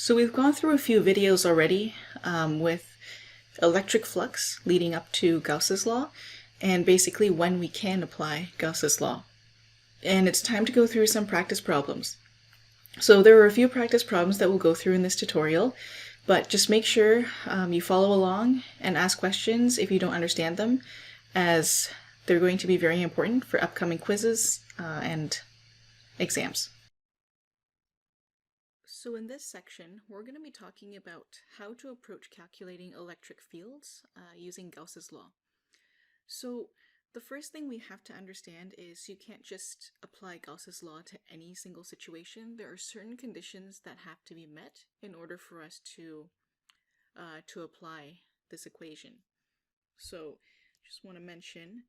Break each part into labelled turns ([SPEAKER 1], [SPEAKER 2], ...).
[SPEAKER 1] So we've gone through a few videos already with electric flux leading up to Gauss's law, and basically when we can apply Gauss's law. And it's time to go through some practice problems. So there are a few practice problems that we'll go through in this tutorial, but just make sure you follow along and ask questions if you don't understand them, as they're going to be very important for upcoming quizzes and exams. So in this section, we're going to be talking about how to approach calculating electric fields using Gauss's law. So the first thing we have to understand is you can't just apply Gauss's law to any single situation. There are certain conditions that have to be met in order for us to apply this equation. So just want to mention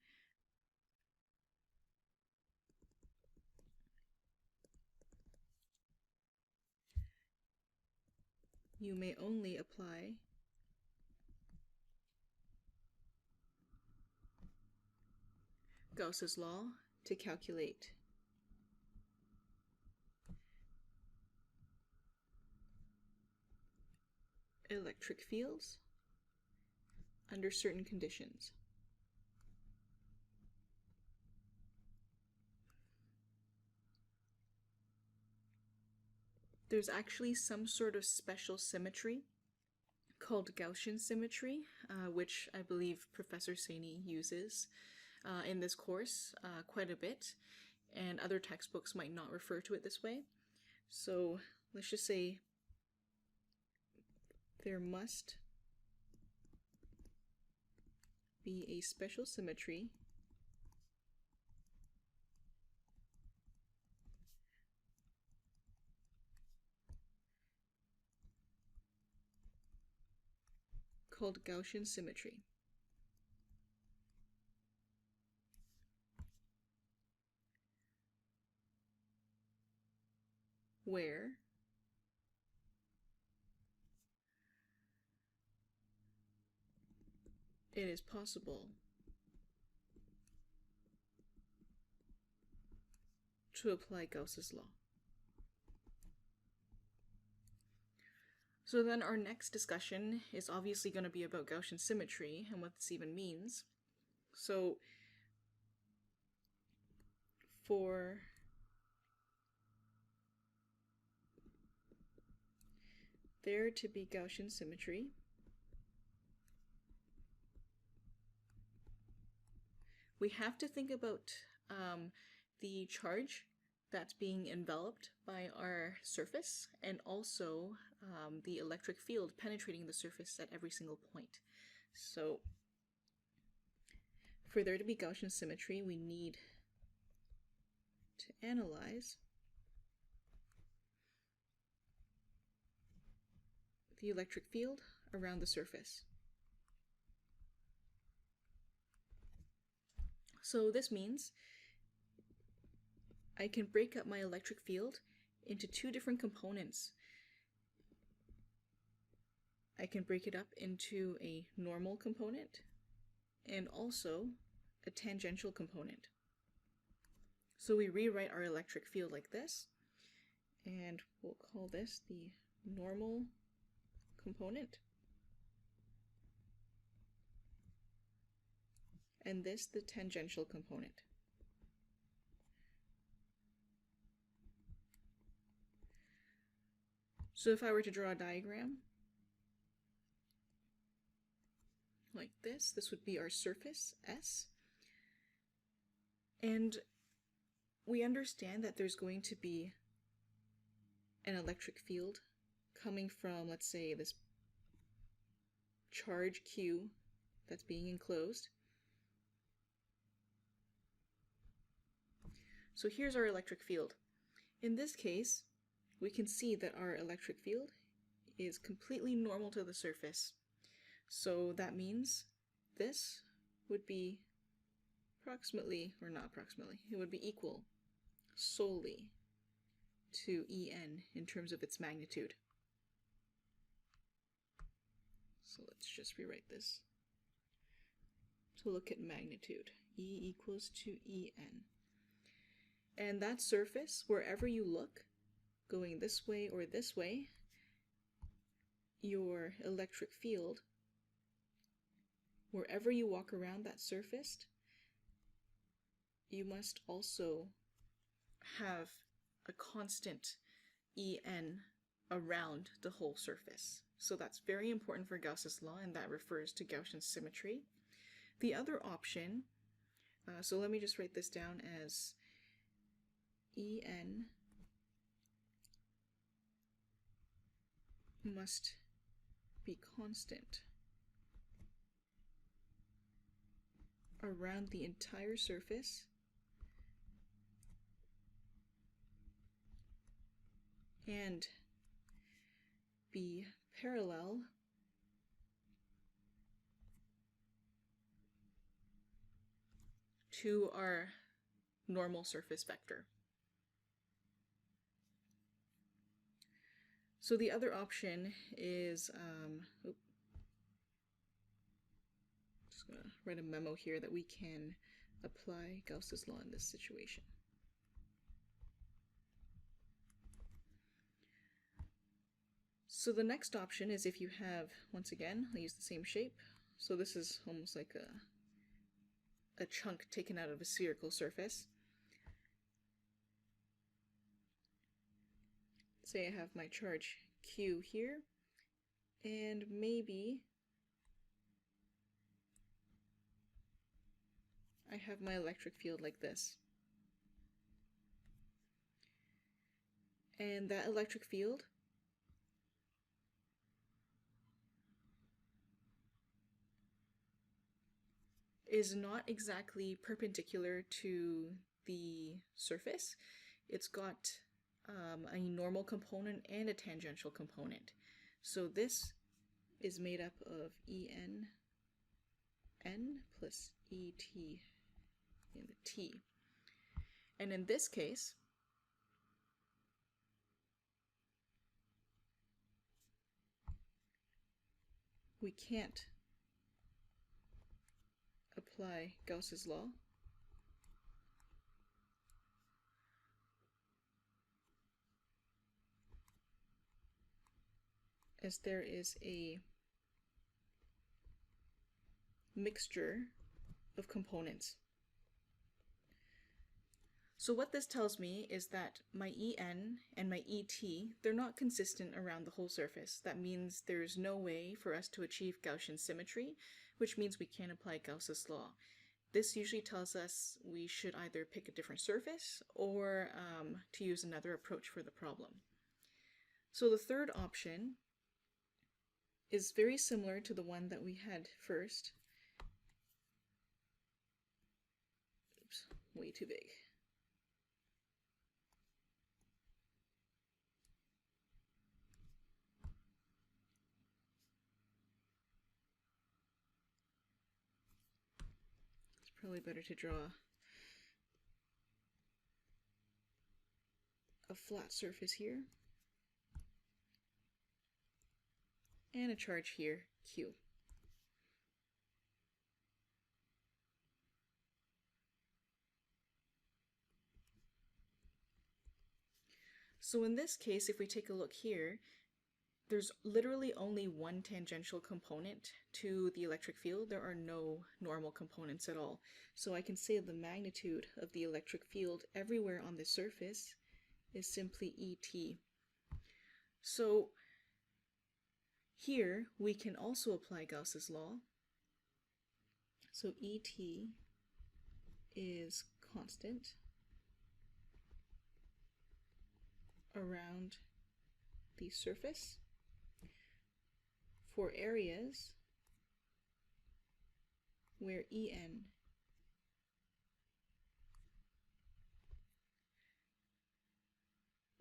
[SPEAKER 1] you may only apply Gauss's law to calculate electric fields under certain conditions. There's actually some sort of special symmetry called Gaussian symmetry, which I believe Professor Saini uses in this course quite a bit, and other textbooks might not refer to it this way. So let's just say there must be a special symmetry called Gaussian symmetry. Where it is possible to apply Gauss's law. So then our next discussion is obviously going to be about Gaussian symmetry and what this even means. So for there to be Gaussian symmetry, we have to think about the charge that's being enveloped by our surface, and also the electric field penetrating the surface at every single point. So for there to be Gaussian symmetry, we need to analyze the electric field around the surface. So this means I can break up my electric field into two different components. I can break it up into a normal component and also a tangential component. So we rewrite our electric field like this, and we'll call this the normal component, and this the tangential component. So if I were to draw a diagram like this, this would be our surface S, and we understand that there's going to be an electric field coming from, let's say, this charge Q that's being enclosed. So here's our electric field. In this case, we can see that our electric field is completely normal to the surface. So that means this would be approximately, or not approximately, it would be equal solely to En in terms of its magnitude. So let's just rewrite this to look at magnitude. E equals to En. And that surface, wherever you look, going this way or this way, your electric field, wherever you walk around that surface, you must also have a constant En around the whole surface. So that's very important for Gauss's law, and that refers to Gaussian symmetry. The other option, so let me just write this down as En must be constant around the entire surface and be parallel to our normal surface vector. So the other option is, just going to write a memo here that we can apply Gauss's law in this situation. So the next option is if you have, once again, I'll use the same shape. So this is almost like a chunk taken out of a spherical surface. Say I have my charge Q here, and maybe I have my electric field like this. And that electric field is not exactly perpendicular to the surface. It's got a normal component and a tangential component. So this is made up of En plus Et in the T. And in this case, we can't apply Gauss's law as there is a mixture of components. So what this tells me is that my En and my Et, they're not consistent around the whole surface. That means there's no way for us to achieve Gaussian symmetry, which means we can't apply Gauss's law. This usually tells us we should either pick a different surface or to use another approach for the problem. So the third option is very similar to the one that we had first. Oops, way too big. It's probably better to draw a flat surface here and a charge here, Q. So in this case, if we take a look here, there's literally only one tangential component to the electric field. There are no normal components at all. So I can say the magnitude of the electric field everywhere on the surface is simply Et. So here we can also apply Gauss's law. So Et is constant around the surface for areas where En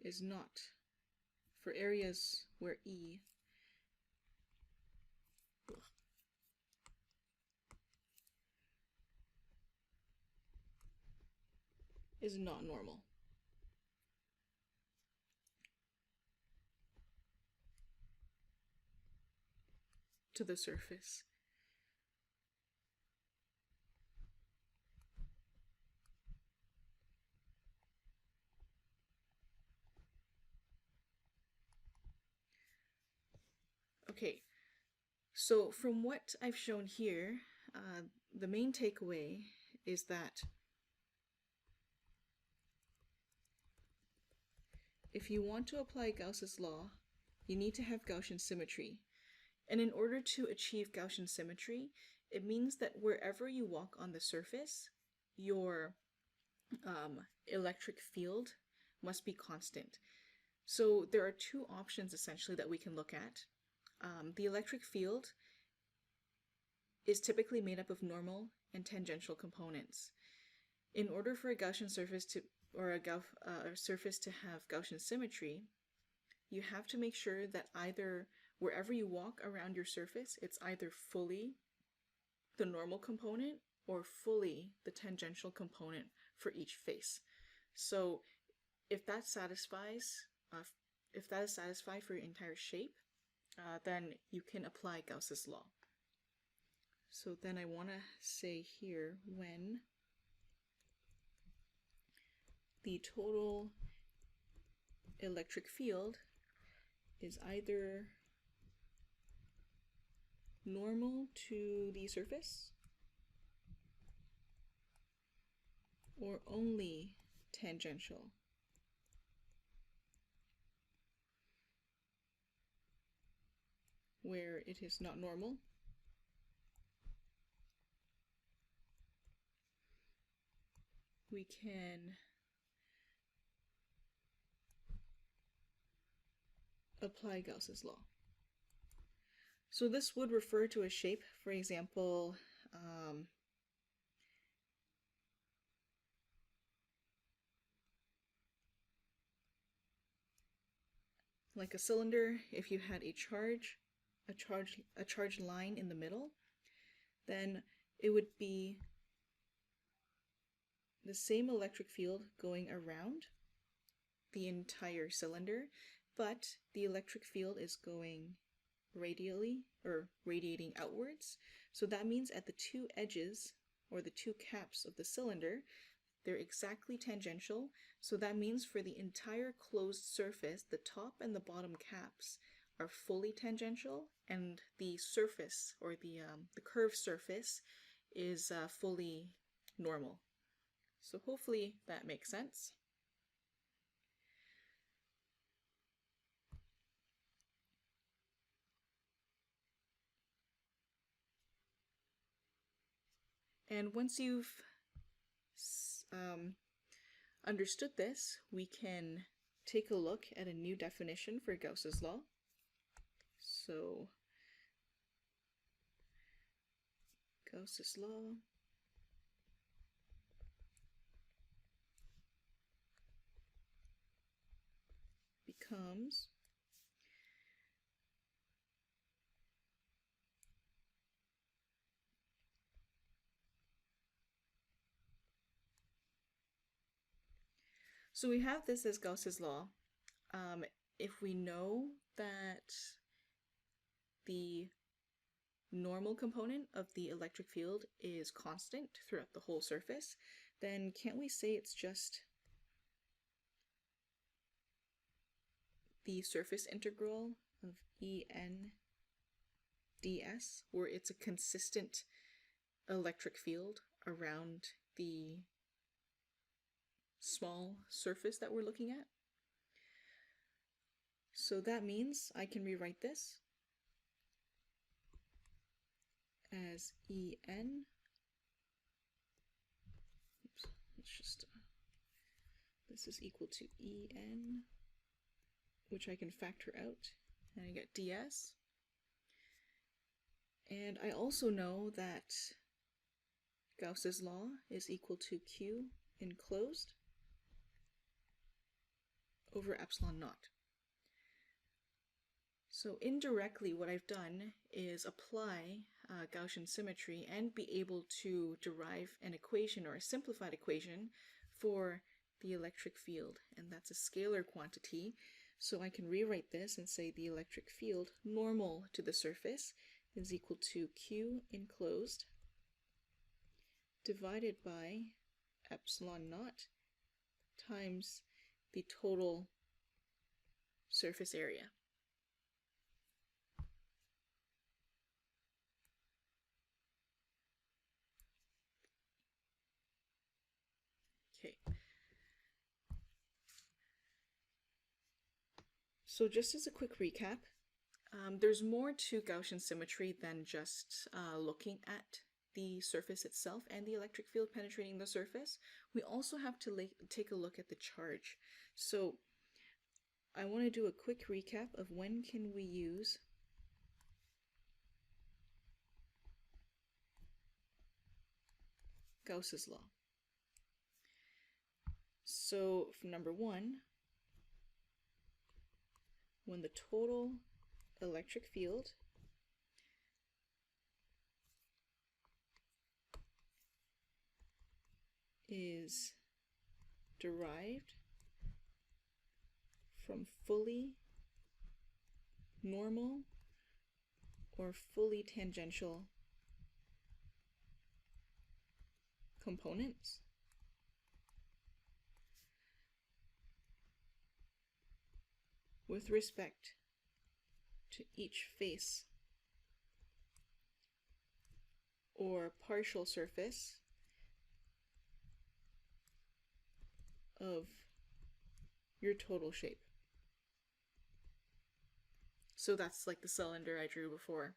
[SPEAKER 1] is not, for areas where E is not normal. To the surface. Okay, so from what I've shown here, the main takeaway is that if you want to apply Gauss's law, you need to have Gaussian symmetry. And in order to achieve Gaussian symmetry, it means that wherever you walk on the surface, your electric field must be constant. So there are two options essentially that we can look at. The electric field is typically made up of normal and tangential components. In order for a Gaussian surface to, or a surface to have Gaussian symmetry, you have to make sure that either wherever you walk around your surface, it's either fully the normal component or fully the tangential component for each face. So if that satisfies, if that is satisfied for your entire shape, then you can apply Gauss's law. So then I want to say here, when the total electric field is either normal to the surface or only tangential. Where it is not normal, we can apply Gauss's law. So this would refer to a shape, for example, like a cylinder. If you had a charge line in the middle, then it would be the same electric field going around the entire cylinder, but the electric field is going radially or radiating outwards. So that means at the two edges or the two caps of the cylinder, they're exactly tangential. So that means for the entire closed surface, the top and the bottom caps are fully tangential, and the surface or the curved surface is fully normal. So hopefully that makes sense. And once you've understood this, we can take a look at a new definition for Gauss's law. So Gauss's law becomes so we have this as Gauss's law. If we know that the normal component of the electric field is constant throughout the whole surface, then can't we say it's just the surface integral of En ds, where it's a consistent electric field around the small surface that we're looking at? So that means I can rewrite this as En, oops, let's just, this is equal to En, which I can factor out, and I get ds. And I also know that Gauss's law is equal to Q enclosed over epsilon naught. So indirectly what I've done is apply Gaussian symmetry and be able to derive an equation or a simplified equation for the electric field, and that's a scalar quantity. So I can rewrite this and say the electric field normal to the surface is equal to Q enclosed divided by epsilon naught times the total surface area. So just as a quick recap, there's more to Gaussian symmetry than just looking at the surface itself and the electric field penetrating the surface. We also have to take a look at the charge. So I want to do a quick recap of when can we use Gauss's law. So for number one, when the total electric field is derived from fully normal or fully tangential components, with respect to each face or partial surface of your total shape. So that's like the cylinder I drew before.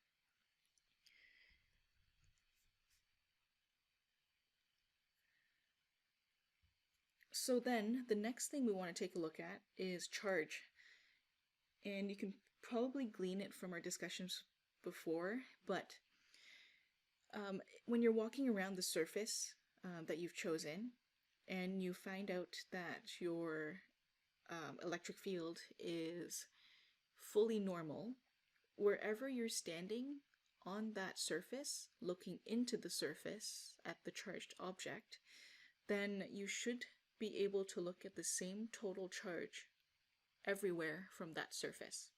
[SPEAKER 1] So then the next thing we want to take a look at is charge. And you can probably glean it from our discussions before, but when you're walking around the surface that you've chosen, and you find out that your electric field is fully normal, wherever you're standing on that surface, looking into the surface at the charged object, then you should be able to look at the same total charge everywhere from that surface.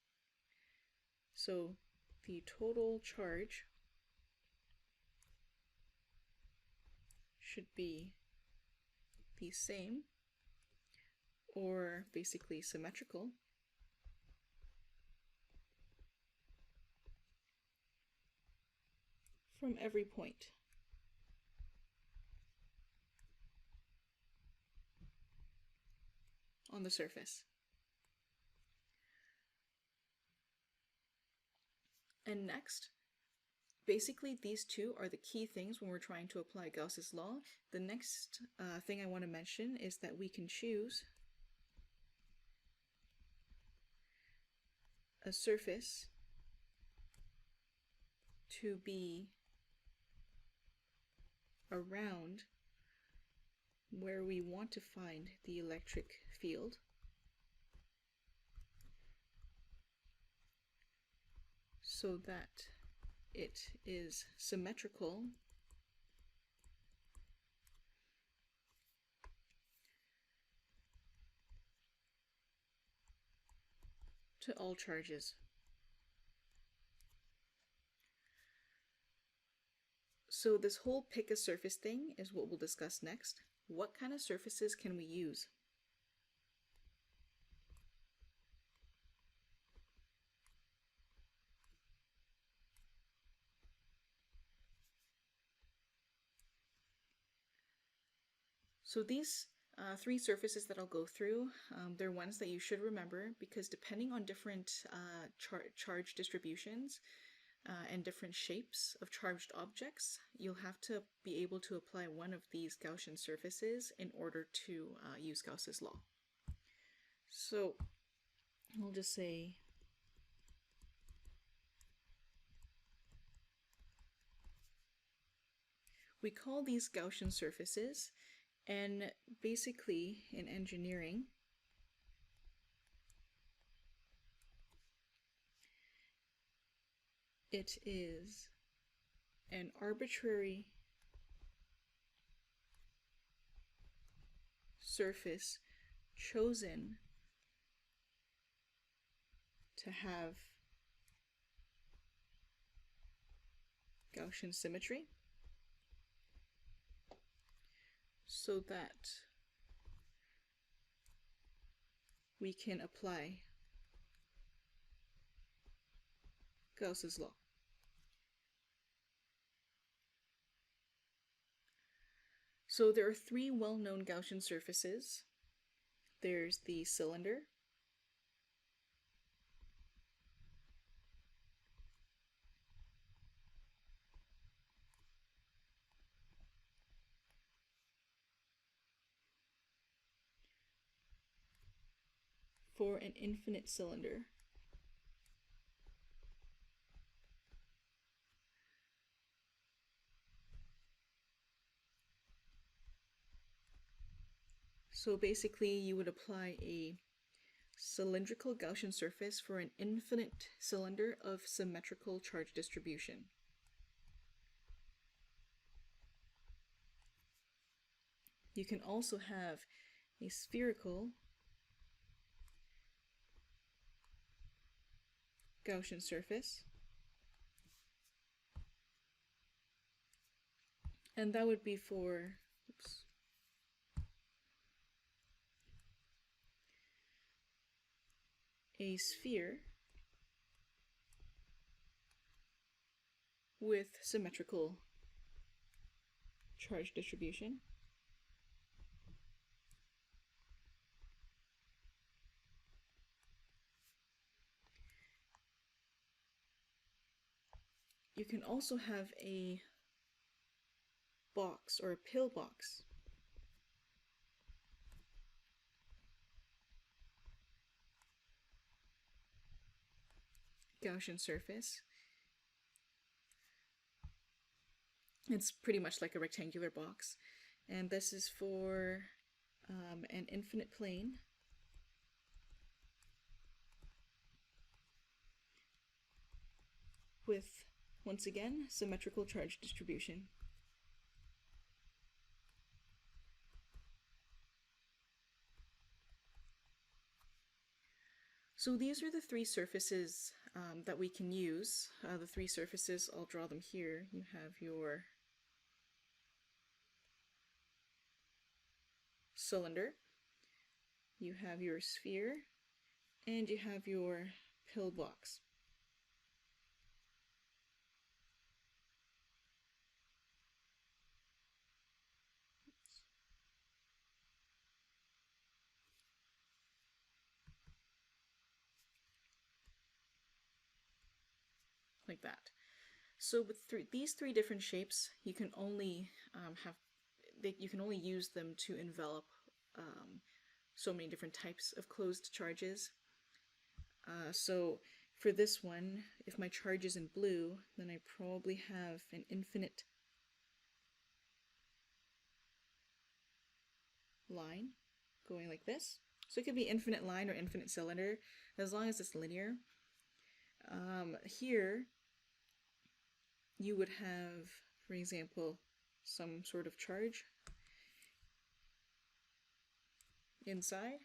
[SPEAKER 1] So the total charge should be the same, or basically symmetrical, from every point. On the surface. And next, basically these two are the key things when we're trying to apply Gauss's law. The next thing I want to mention is that we can choose a surface to be around where we want to find the electric field, so that it is symmetrical to all charges. So this whole pick a surface thing is what we'll discuss next. What kind of surfaces can we use? So these three surfaces that I'll go through, they're ones that you should remember, because depending on different charge distributions and different shapes of charged objects, you'll have to be able to apply one of these Gaussian surfaces in order to use Gauss's law. So I'll just say we call these Gaussian surfaces, and basically in engineering, it is an arbitrary surface chosen to have Gaussian symmetry, so that we can apply Gauss's law. So there are three well-known Gaussian surfaces. There's the cylinder, for an infinite cylinder. So basically you would apply a cylindrical Gaussian surface for an infinite cylinder of symmetrical charge distribution. You can also have a spherical Gaussian surface, and that would be for a sphere with symmetrical charge distribution. You can also have a box or a pillbox. Gaussian surface. It's pretty much like a rectangular box, and this is for an infinite plane with, once again, symmetrical charge distribution. So these are the three surfaces that we can use. The three surfaces, I'll draw them here. You have your cylinder, you have your sphere, and you have your pillbox. Like that. So with these three different shapes, you can only you can only use them to envelop so many different types of closed charges. So for this one, if my charge is in blue, then I probably have an infinite line going like this. So it could be infinite line or infinite cylinder, as long as it's linear. Here, you would have, for example, some sort of charge inside,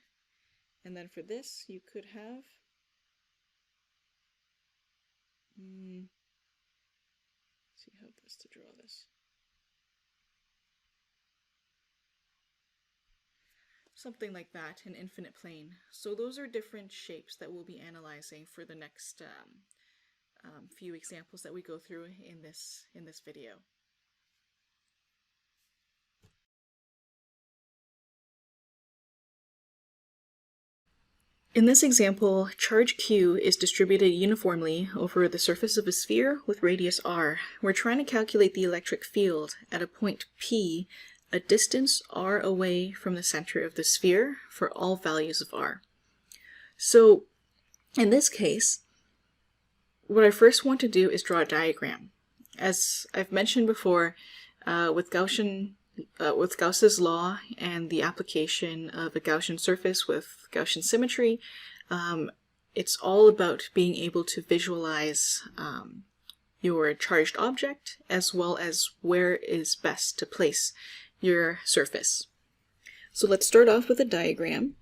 [SPEAKER 1] and then for this, you could have see how best to draw this. Something like that, an infinite plane. So those are different shapes that we'll be analyzing for the next few examples that we go through in this video. In this example, charge Q is distributed uniformly over the surface of a sphere with radius r. We're trying to calculate the electric field at a point P, a distance r away from the center of the sphere for all values of r. So in this case, what I first want to do is draw a diagram. As I've mentioned before, with Gauss's law and the application of a Gaussian surface with Gaussian symmetry, it's all about being able to visualize your charged object as well as where it is best to place your surface. So let's start off with a diagram.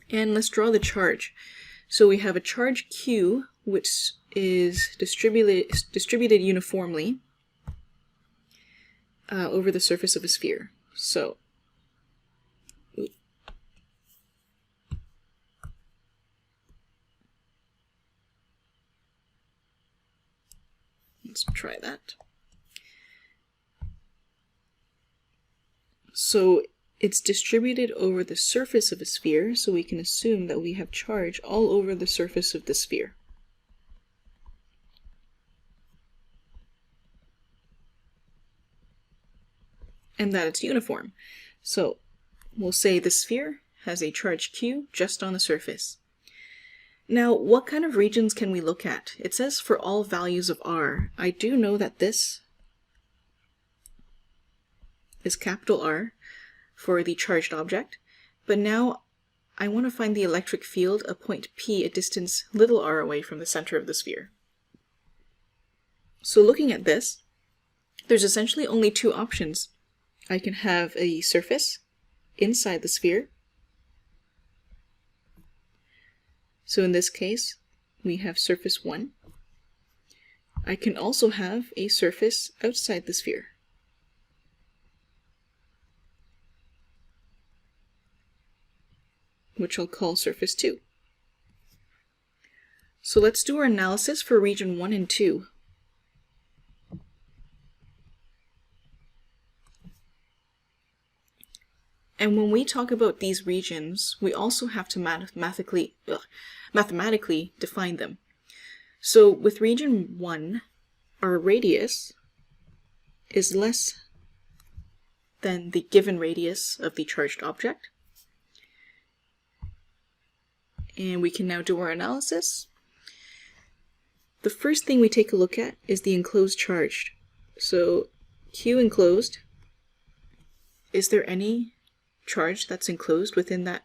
[SPEAKER 1] And let's draw the charge. So we have a charge Q, which is distributed uniformly over the surface of a sphere. So let's try that. So it's distributed over the surface of a sphere, so we can assume that we have charge all over the surface of the sphere. And that it's uniform. So we'll say the sphere has a charge q just on the surface. Now, what kind of regions can we look at? It says for all values of r. I do know that this is capital R for the charged object, but now I want to find the electric field a point P, a distance little r away from the center of the sphere. So looking at this, there's essentially only two options. I can have a surface inside the sphere. So in this case, we have surface 1. I can also have a surface outside the sphere. Which I'll call surface 2. So let's do our analysis for region 1 and 2. And when we talk about these regions, we also have to mathematically define them. So with region 1, our radius is less than the given radius of the charged object. And we can now do our analysis. The first thing we take a look at is the enclosed charge. So Q enclosed, is there any charge that's enclosed within that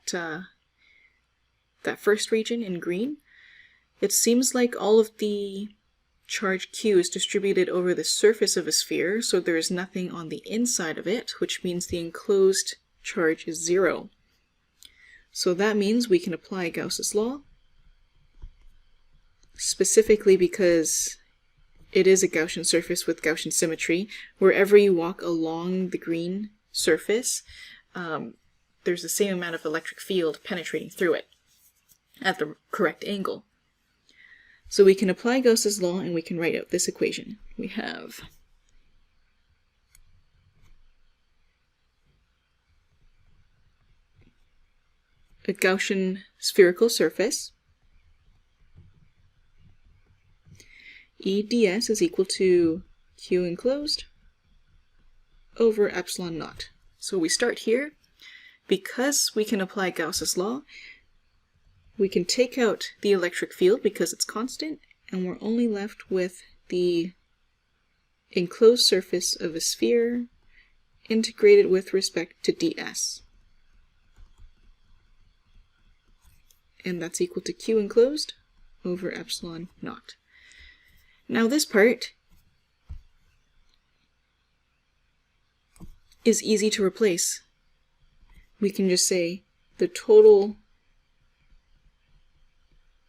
[SPEAKER 1] first region in green? It seems like all of the charge Q is distributed over the surface of a sphere, so there is nothing on the inside of it, which means the enclosed charge is 0. So that means we can apply Gauss's law, specifically because it is a Gaussian surface with Gaussian symmetry. Wherever you walk along the green surface, there's the same amount of electric field penetrating through it at the correct angle. So we can apply Gauss's law and we can write out this equation. We have a Gaussian spherical surface. E ds is equal to Q enclosed over epsilon naught. So we start here. Because we can apply Gauss's law, we can take out the electric field because it's constant, and we're only left with the enclosed surface of a sphere integrated with respect to ds. And that's equal to Q enclosed over epsilon naught. Now this part is easy to replace. We can just say the total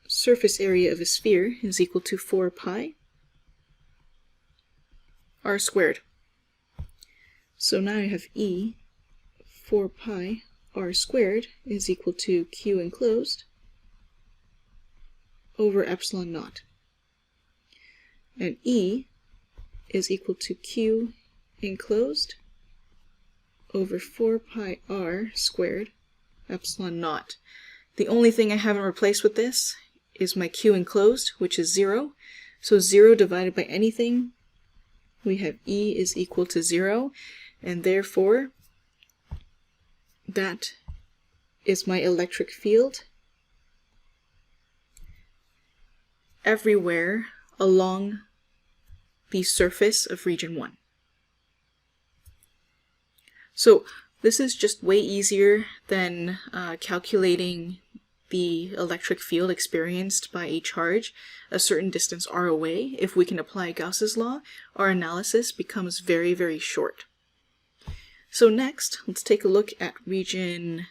[SPEAKER 1] surface area of a sphere is equal to 4 pi r squared. So now I have E 4 pi r squared is equal to Q enclosed over epsilon naught. And E is equal to Q enclosed over 4 pi r squared epsilon naught. The only thing I haven't replaced with this is my Q enclosed, which is 0. So 0 divided by anything, we have E is equal to 0, and therefore that is my electric field everywhere along the surface of region 1. So this is just way easier than calculating the electric field experienced by a charge a certain distance r away. If we can apply Gauss's law, our analysis becomes very, very short. So next, let's take a look at region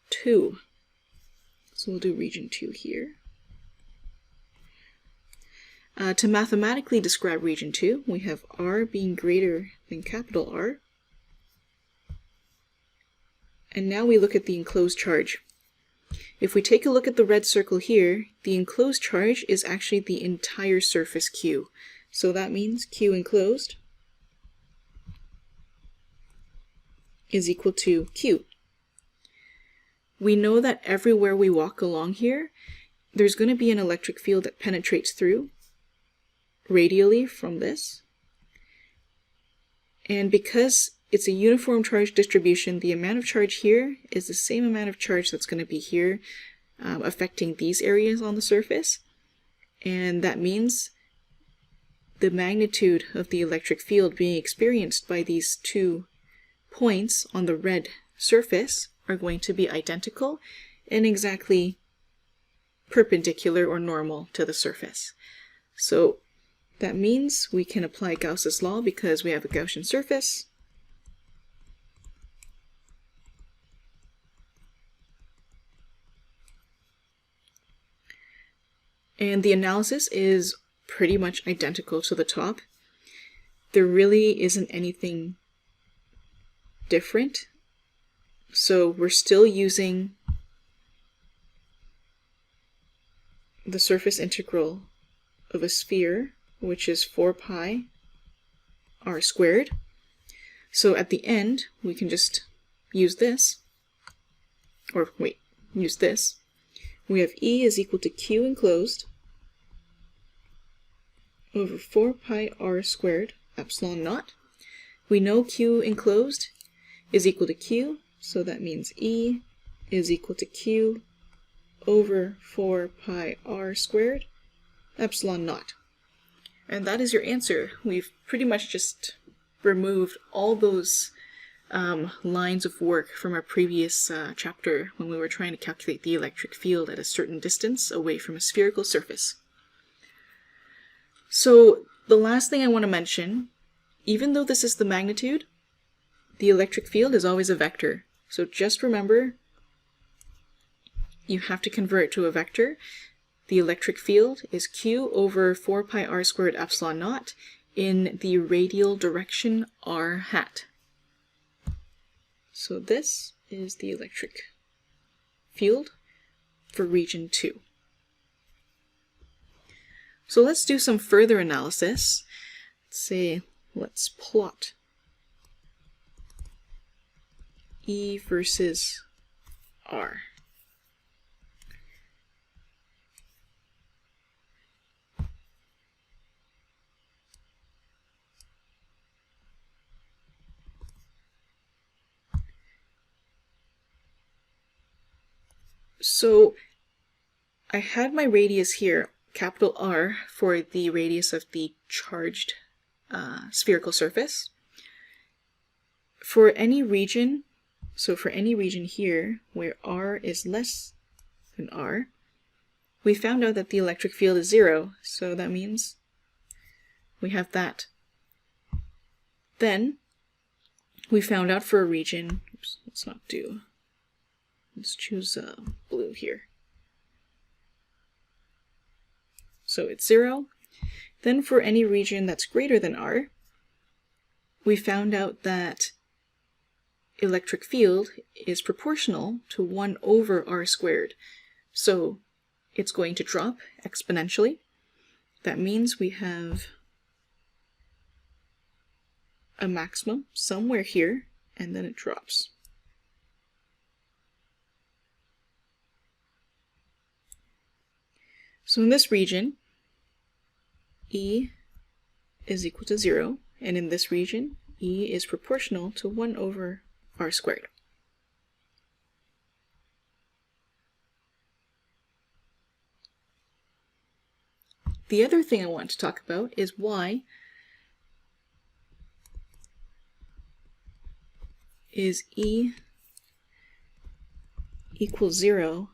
[SPEAKER 1] 2. So we'll do region 2 here. To mathematically describe region 2, we have r being greater than capital R. And now we look at the enclosed charge. If we take a look at the red circle here, the enclosed charge is actually the entire surface Q. So that means Q enclosed is equal to Q. We know that everywhere we walk along here, there's going to be an electric field that penetrates through radially from this. And because it's a uniform charge distribution. The amount of charge here is the same amount of charge that's going to be here, affecting these areas on the surface. And that means the magnitude of the electric field being experienced by these 2 points on the red surface are going to be identical and exactly perpendicular or normal to the surface. So that means we can apply Gauss's law because we have a Gaussian surface. And the analysis is pretty much identical to the top. There really isn't anything different. So we're still using the surface integral of a sphere, which is 4 pi r squared. So at the end, we can just use this, or wait, use this. We have E is equal to Q enclosed over 4 pi r squared epsilon naught. We know Q enclosed is equal to Q, so that means E is equal to Q over 4 pi r squared epsilon naught. And that is your answer. We've pretty much just removed all those lines of work from our previous chapter when we were trying to calculate the electric field at a certain distance away from a spherical surface. So the last thing I want to mention, even though this is the magnitude, the electric field is always a vector. So just remember, you have to convert it to a vector. The electric field is Q over 4 pi r squared epsilon naught in the radial direction r hat. So this is the electric field for region 2. So let's do some further analysis. Let's plot E versus R. So I had my radius here, capital R, for the radius of the charged spherical surface. For any region, so for any region here where R is less than R, we found out that the electric field is 0, so that means we have that. Then we found out for a region, oops, let's choose blue here. So it's 0. Then for any region that's greater than R, we found out that electric field is proportional to 1 over r squared. So it's going to drop exponentially. That means we have a maximum somewhere here, and then it drops. So in this region, E is equal to 0, and in this region, E is proportional to 1 over r squared. The other thing I want to talk about is why is E equals 0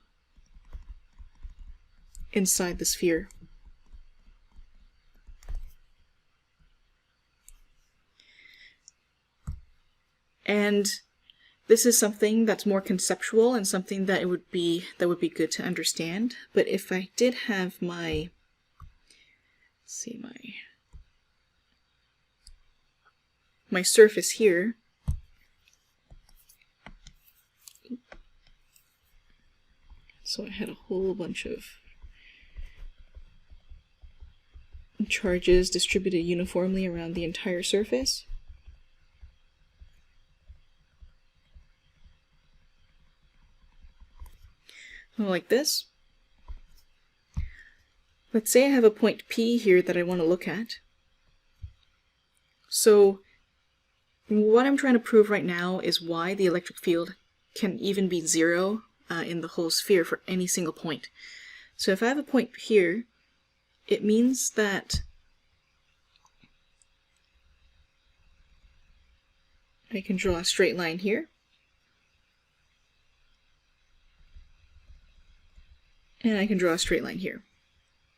[SPEAKER 1] inside the sphere. And this is something that's more conceptual and something that would be good to understand. But if I did have my surface here, so I had a whole bunch of charges distributed uniformly around the entire surface. Like this. Let's say I have a point P here that I want to look at. So What I'm trying to prove right now is why the electric field can even be 0 in the whole sphere for any single point. So if I have a point here, it means that I can draw a straight line here, and I can draw a straight line here.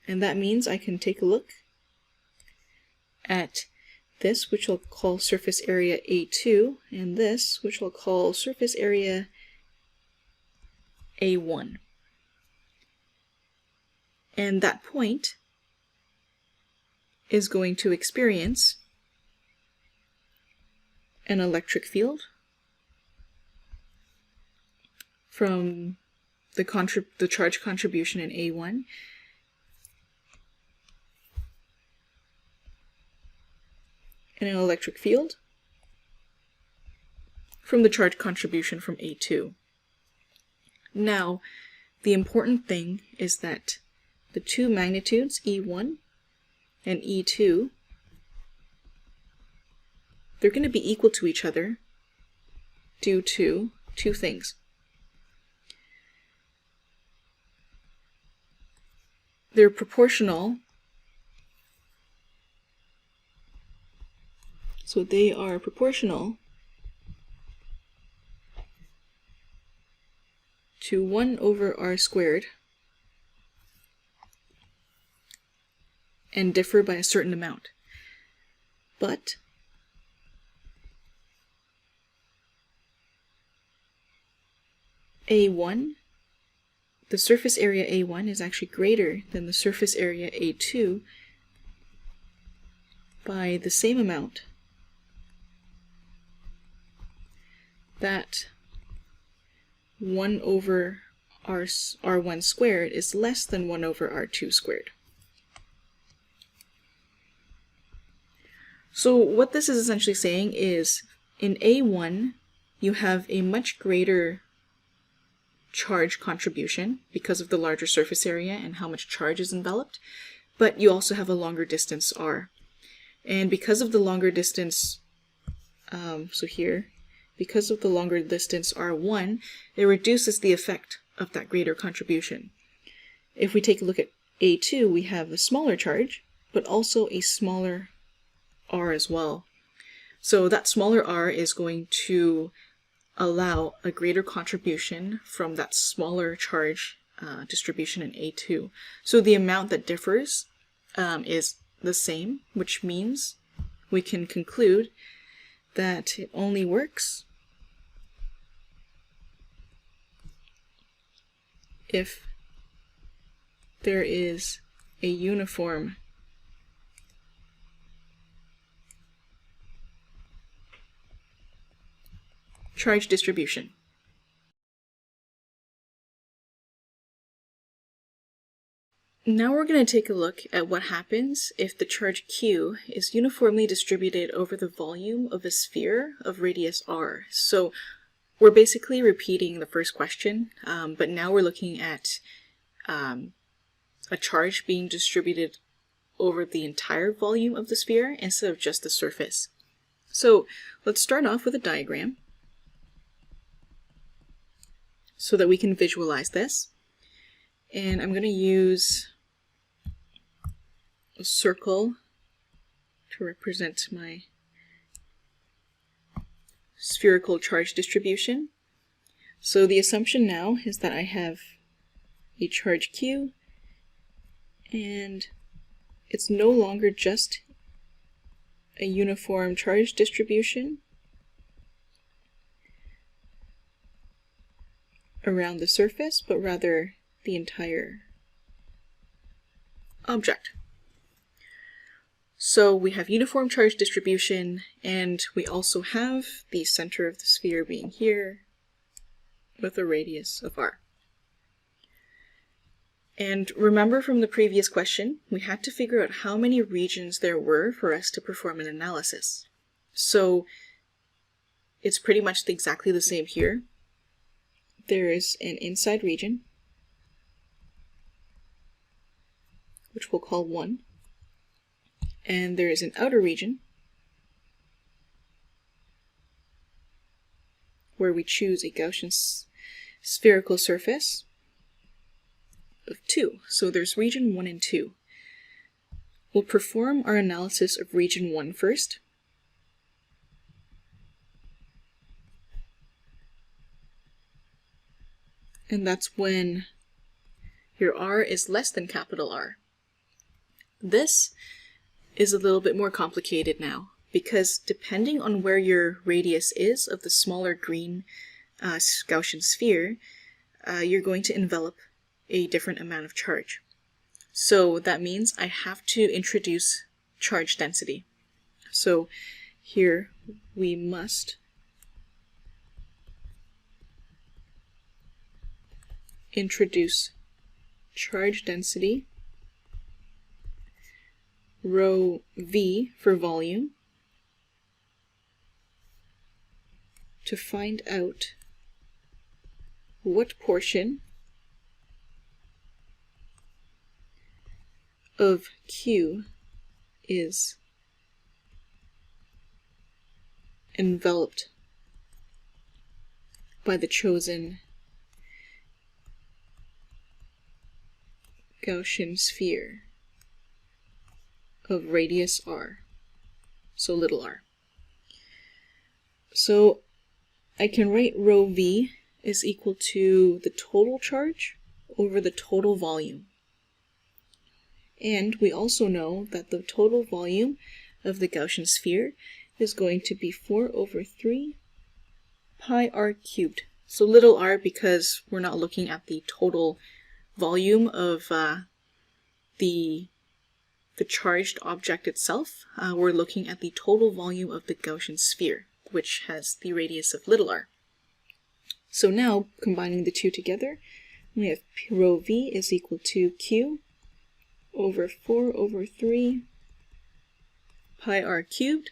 [SPEAKER 1] And that means I can take a look at this, which I'll call surface area A2, and this, which I'll call surface area A1. And that point is going to experience an electric field from the charge contribution in A1 and an electric field from the charge contribution from A2. Now, the important thing is that the two magnitudes, E1 and E2, they're going to be equal to each other due to two things. They're proportional, so they are proportional to 1 over r squared and differ by a certain amount. But A1, the surface area A1 is actually greater than the surface area A2 by the same amount. That 1 over r1 squared is less than 1 over r2 squared. So what this is essentially saying is, in A1, you have a much greater charge contribution because of the larger surface area and how much charge is enveloped, but you also have a longer distance r. And because of the longer distance, because of the longer distance r1, it reduces the effect of that greater contribution. If we take a look at A2, we have a smaller charge, but also a smaller r as well. So that smaller r is going to allow a greater contribution from that smaller charge distribution in A2. So the amount that differs is the same, which means we can conclude that it only works if there is a uniform charge distribution. Now we're going to take a look at what happens if the charge Q is uniformly distributed over the volume of a sphere of radius r. So we're basically repeating the first question, but now we're looking at a charge being distributed over the entire volume of the sphere instead of just the surface. So let's start off with a diagram so that we can visualize this. And I'm going to use a circle to represent my spherical charge distribution. So the assumption now is that I have a charge Q, and it's no longer just a uniform charge distribution around the surface, but rather the entire object. So we have uniform charge distribution, and we also have the center of the sphere being here with a radius of r. And remember from the previous question, we had to figure out how many regions there were for us to perform an analysis. So it's pretty much exactly the same here. There is an inside region, which we'll call 1, and there is an outer region, where we choose a Gaussian spherical surface of 2. So there's region 1 and 2. We'll perform our analysis of region 1 first. And that's when your R is less than capital R. This is a little bit more complicated now, because depending on where your radius is of the smaller green Gaussian sphere, you're going to envelop a different amount of charge. So that means I have to introduce charge density. So here we must introduce charge density, rho v for volume, to find out what portion of Q is enveloped by the chosen Gaussian sphere of radius r, so little r. So I can write rho v is equal to the total charge over the total volume. And we also know that the total volume of the Gaussian sphere is going to be 4 over 3 pi r cubed. So little r because we're not looking at the total volume of the charged object itself. We're looking at the total volume of the Gaussian sphere, which has the radius of little r. So now, combining the two together, we have rho v is equal to Q over 4 over 3 pi r cubed.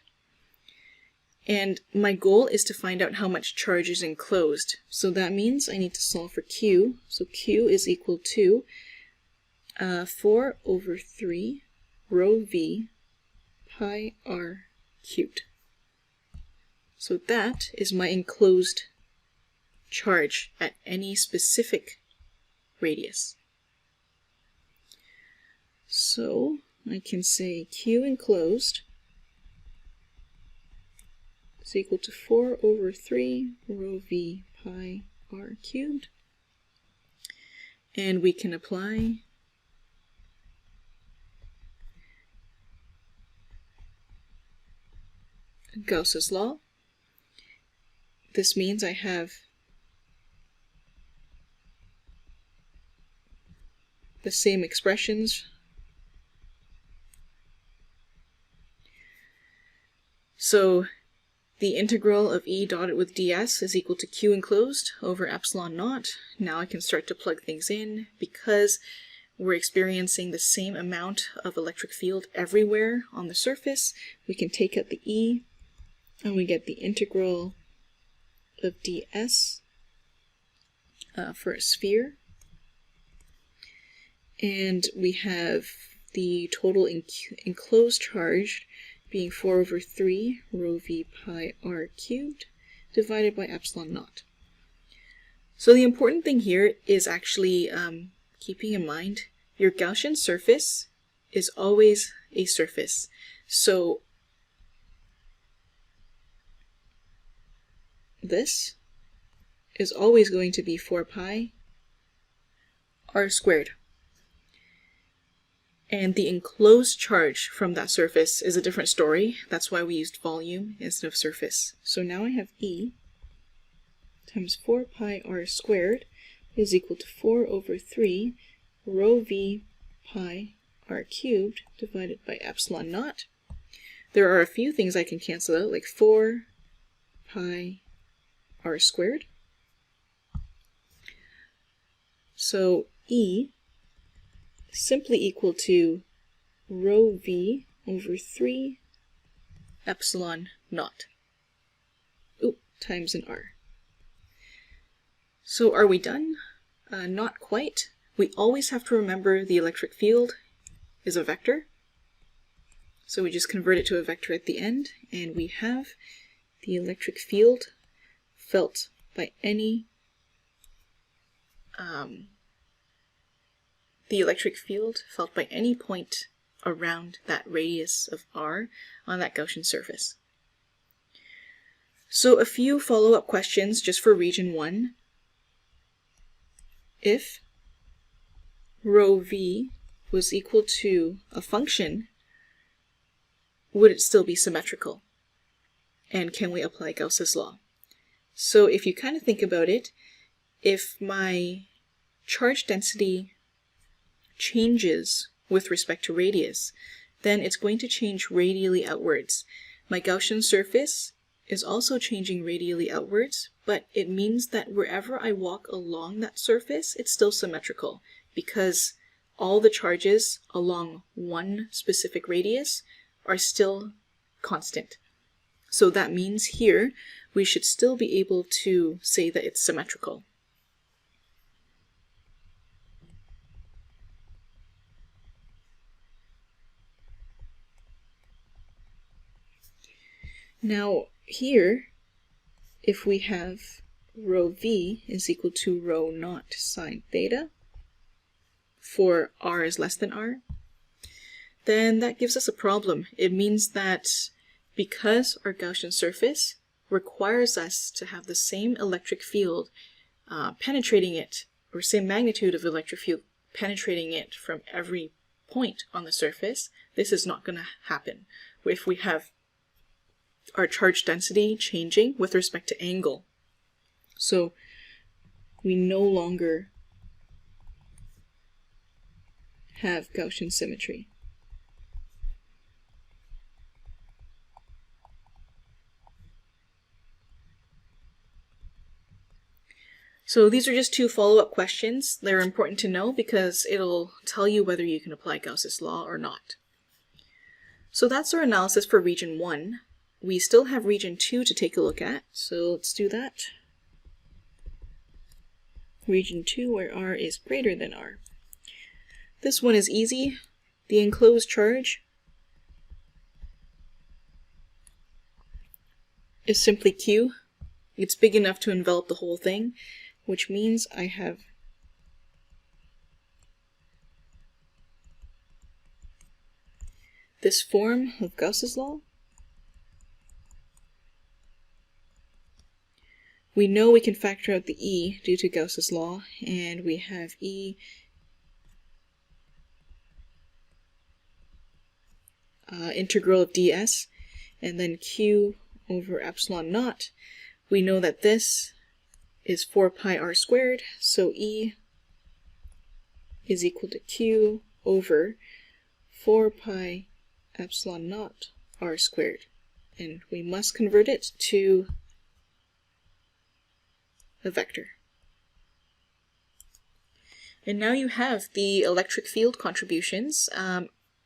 [SPEAKER 1] And my goal is to find out how much charge is enclosed. So that means I need to solve for Q. So Q is equal to 4 over 3 rho v pi r cubed. So that is my enclosed charge at any specific radius. So I can say Q enclosed is equal to 4 over 3 rho v pi r cubed. And we can apply Gauss's law. This means I have the same expressions. So the integral of E dotted with ds is equal to Q enclosed over epsilon naught. Now I can start to plug things in because we're experiencing the same amount of electric field everywhere on the surface. We can take out the E and we get the integral of ds for a sphere. And we have the total enclosed charge being 4 over 3 rho v pi r cubed divided by epsilon naught. So the important thing here is actually keeping in mind your Gaussian surface is always a surface. So this is always going to be 4 pi r squared. And the enclosed charge from that surface is a different story. That's why we used volume instead of surface. So now I have E times 4 pi r squared is equal to 4 over 3 rho v pi r cubed divided by epsilon naught. There are a few things I can cancel out, like 4 pi r squared. So E simply equal to rho v over 3 epsilon naught. Times an r. So are we done? Not quite. We always have to remember the electric field is a vector. So we just convert it to a vector at the end, and we have the electric field felt by any the electric field felt by any point around that radius of r on that Gaussian surface. So a few follow-up questions just for region 1. If rho v was equal to a function, would it still be symmetrical? And can we apply Gauss's law? So if you kind of think about it, if my charge density changes with respect to radius, then it's going to change radially outwards. My Gaussian surface is also changing radially outwards, but it means that wherever I walk along that surface, it's still symmetrical because all the charges along one specific radius are still constant. So that means here we should still be able to say that it's symmetrical. Now here, if we have rho v is equal to rho naught sine theta for r is less than r, then that gives us a problem. It means that because our Gaussian surface requires us to have the same electric field penetrating it, or same magnitude of electric field penetrating it from every point on the surface, this is not going to happen if we have our charge density changing with respect to angle. So we no longer have Gaussian symmetry. So these are just two follow-up questions. They're important to know because it'll tell you whether you can apply Gauss's law or not. So that's our analysis for region 1. We still have region 2 to take a look at, so let's do that. Region 2 where r is greater than r. This one is easy. The enclosed charge is simply q. It's big enough to envelop the whole thing, which means I have this form of Gauss's law. We know we can factor out the e due to Gauss's law, and we have e integral of ds, and then q over epsilon naught. We know that this is 4 pi r squared, so e is equal to q over 4 pi epsilon naught r squared. And we must convert it to a vector. And now you have the electric field contributions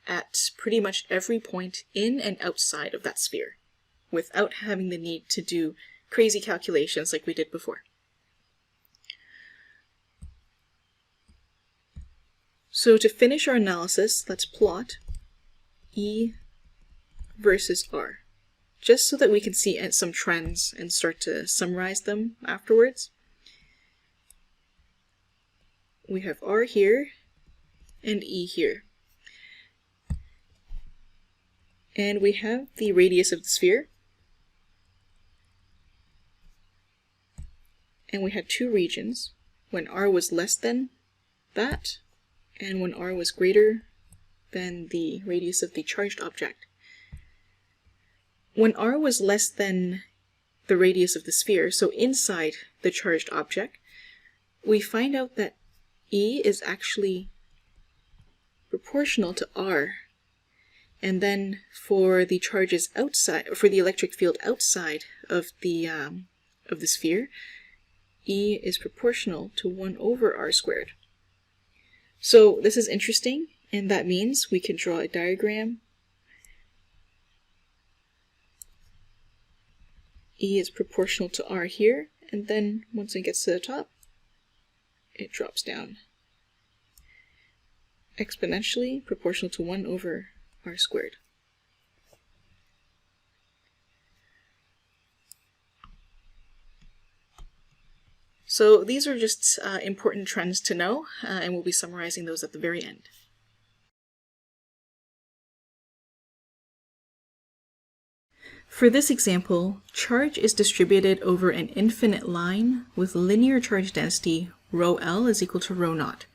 [SPEAKER 1] at pretty much every point in and outside of that sphere, without having the need to do crazy calculations like we did before. So to finish our analysis, let's plot E versus R, just so that we can see some trends and start to summarize them afterwards. We have R here and E here. And we have the radius of the sphere. And we had two regions, when R was less than that, and when R was greater than the radius of the charged object. When R was less than the radius of the sphere, so inside the charged object, we find out that E is actually proportional to R. And then for the charges outside, for the electric field outside of the sphere, E is proportional to 1 over R squared. So this is interesting, and that means we can draw a diagram. E is proportional to R here, and then once it gets to the top, it drops down exponentially proportional to 1 over R squared. So these are just important trends to know, and we'll be summarizing those at the very end. For this example, charge is distributed over an infinite line with linear charge density rho L is equal to rho naught.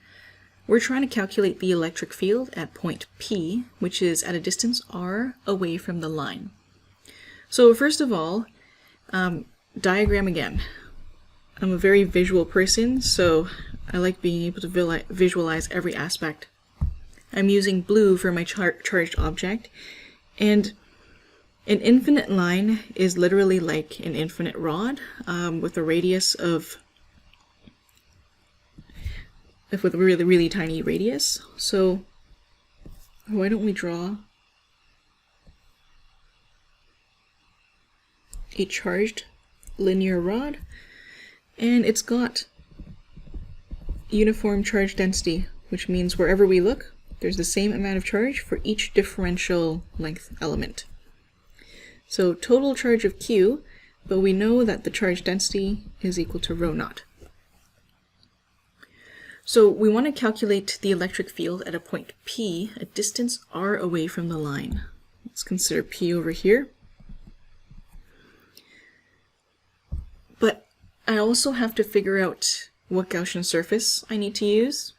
[SPEAKER 1] We're trying to calculate the electric field at point P, which is at a distance r away from the line. So first of all, diagram again. I'm a very visual person, so I like being able to visualize every aspect. I'm using blue for my charged object, and an infinite line is literally like an infinite rod with a radius with a really, really tiny radius. So why don't we draw a charged linear rod, and it's got uniform charge density, which means wherever we look, there's the same amount of charge for each differential length element. So total charge of Q, but we know that the charge density is equal to rho naught. So we want to calculate the electric field at a point P, a distance r away from the line. Let's consider P over here. But I also have to figure out what Gaussian surface I need to use.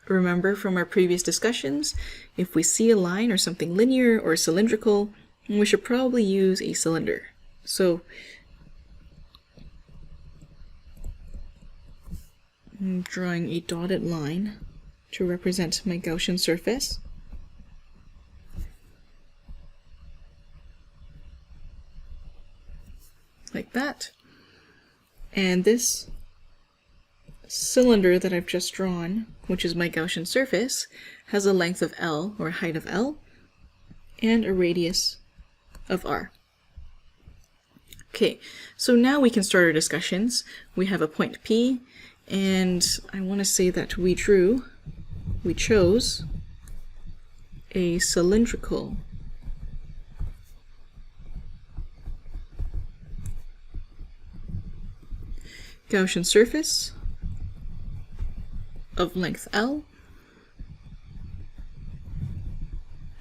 [SPEAKER 1] Remember from our previous discussions, if we see a line or something linear or cylindrical, we should probably use a cylinder. So I'm drawing a dotted line to represent my Gaussian surface. Like that. And this cylinder that I've just drawn, which is my Gaussian surface, has a length of L, or height of L, and a radius of R. Okay, so now we can start our discussions. We have a point P, and I want to say that we chose a cylindrical Gaussian surface of length L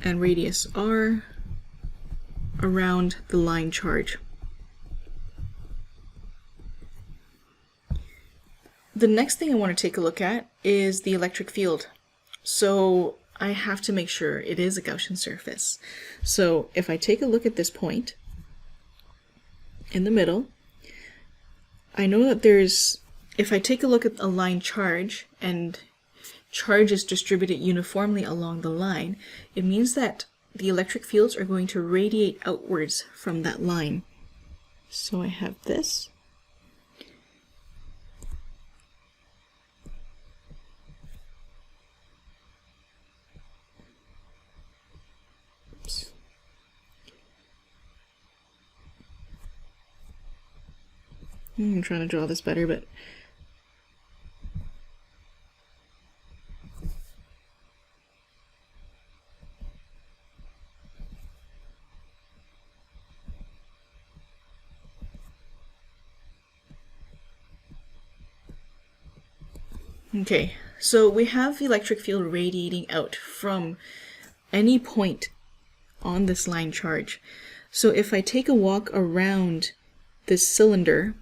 [SPEAKER 1] and radius R around the line charge. The next thing I want to take a look at is the electric field. So I have to make sure it is a Gaussian surface. So if I take a look at this point in the middle, I know that if I take a look at a line charge and charge is distributed uniformly along the line, it means that the electric fields are going to radiate outwards from that line. So I have this. Oops. I'm trying to draw this better, but okay, so we have the electric field radiating out from any point on this line charge. So if I take a walk around this cylinder,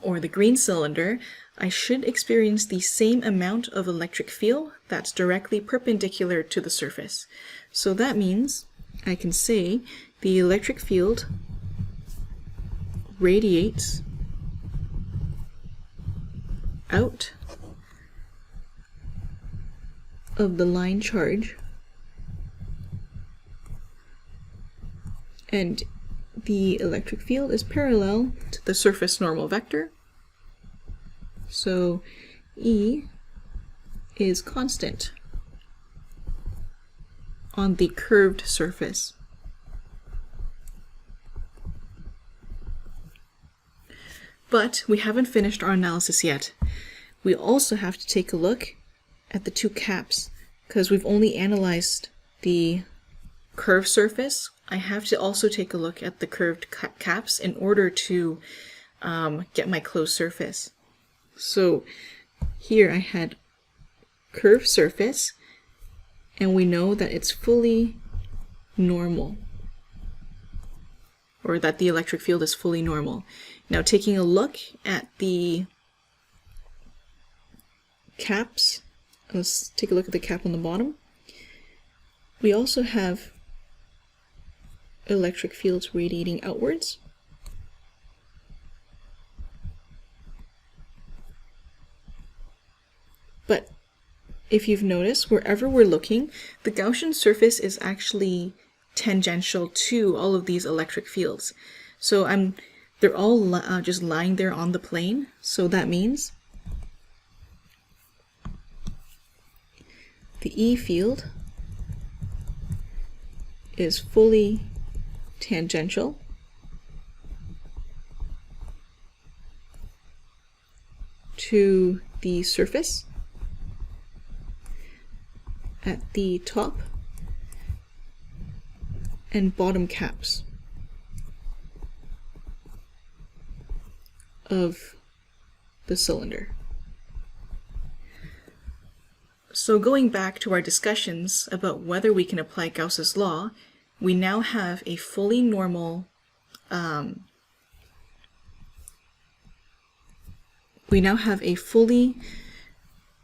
[SPEAKER 1] or the green cylinder, I should experience the same amount of electric field that's directly perpendicular to the surface. So that means I can say the electric field radiates out of the line charge, and the electric field is parallel to the surface normal vector. So E is constant on the curved surface. But we haven't finished our analysis yet. We also have to take a look at the two caps, because we've only analyzed the curved surface. I have to also take a look at the curved caps in order to get my closed surface. So here I had curved surface, and we know that it's fully normal, or that the electric field is fully normal. Now taking a look at the caps, let's take a look at the cap on the bottom. We also have electric fields radiating outwards. But if you've noticed, wherever we're looking, the Gaussian surface is actually tangential to all of these electric fields. So they're all just lying there on the plane. So that means the E field is fully tangential to the surface at the top and bottom caps of the cylinder. So going back to our discussions about whether we can apply Gauss's law, we now have a fully normal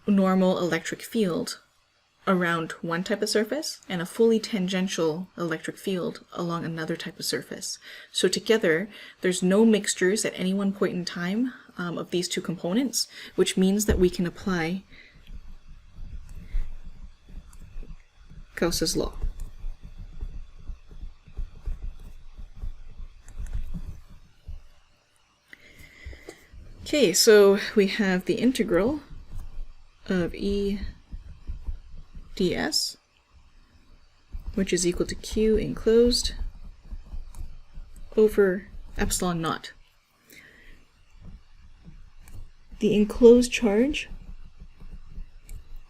[SPEAKER 1] electric field around one type of surface and a fully tangential electric field along another type of surface. So together, there's no mixtures at any one point in time of these two components, which means that we can apply Gauss's law. Okay, so we have the integral of E ds, which is equal to Q enclosed over epsilon naught. The enclosed charge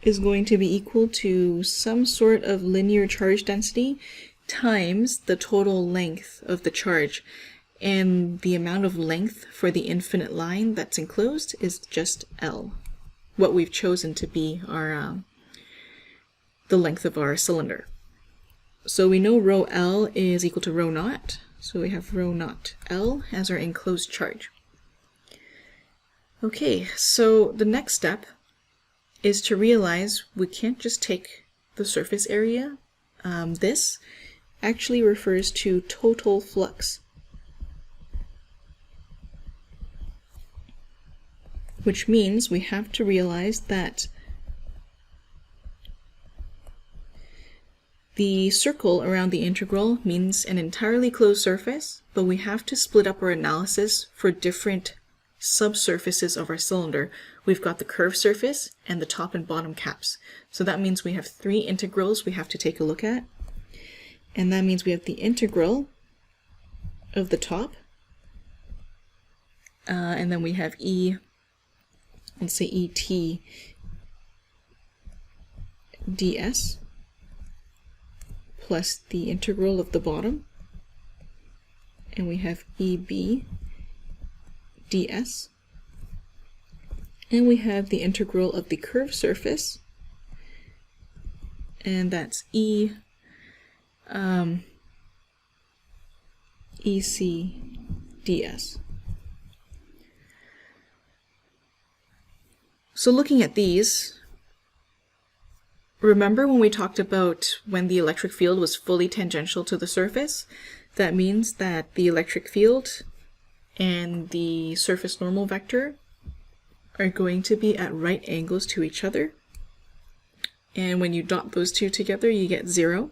[SPEAKER 1] is going to be equal to some sort of linear charge density times the total length of the charge. And the amount of length for the infinite line that's enclosed is just L, what we've chosen to be our the length of our cylinder. So we know rho L is equal to rho naught, so we have rho naught L as our enclosed charge. Okay, so the next step is to realize we can't just take the surface area. This actually refers to total flux, which means we have to realize that the circle around the integral means an entirely closed surface, but we have to split up our analysis for different subsurfaces of our cylinder. We've got the curved surface and the top and bottom caps. So that means we have three integrals we have to take a look at. And that means we have the integral of the top, and then we have let's say ET ds plus the integral of the bottom, and we have EB ds, and we have the integral of the curved surface, and that's EC ds. So looking at these, remember when we talked about when the electric field was fully tangential to the surface? That means that the electric field and the surface normal vector are going to be at right angles to each other. And when you dot those two together, you get 0.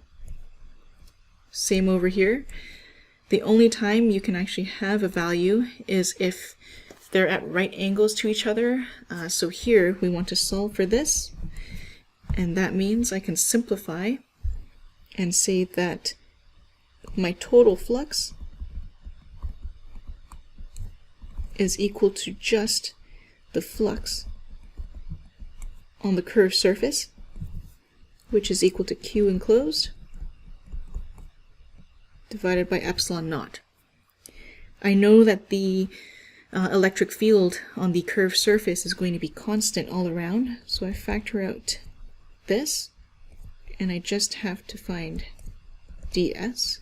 [SPEAKER 1] Same over here. The only time you can actually have a value is if they're at right angles to each other. So here we want to solve for this, and that means I can simplify and say that my total flux is equal to just the flux on the curved surface, which is equal to Q enclosed divided by epsilon naught. I know that the electric field on the curved surface is going to be constant all around. So I factor out this, and I just have to find ds,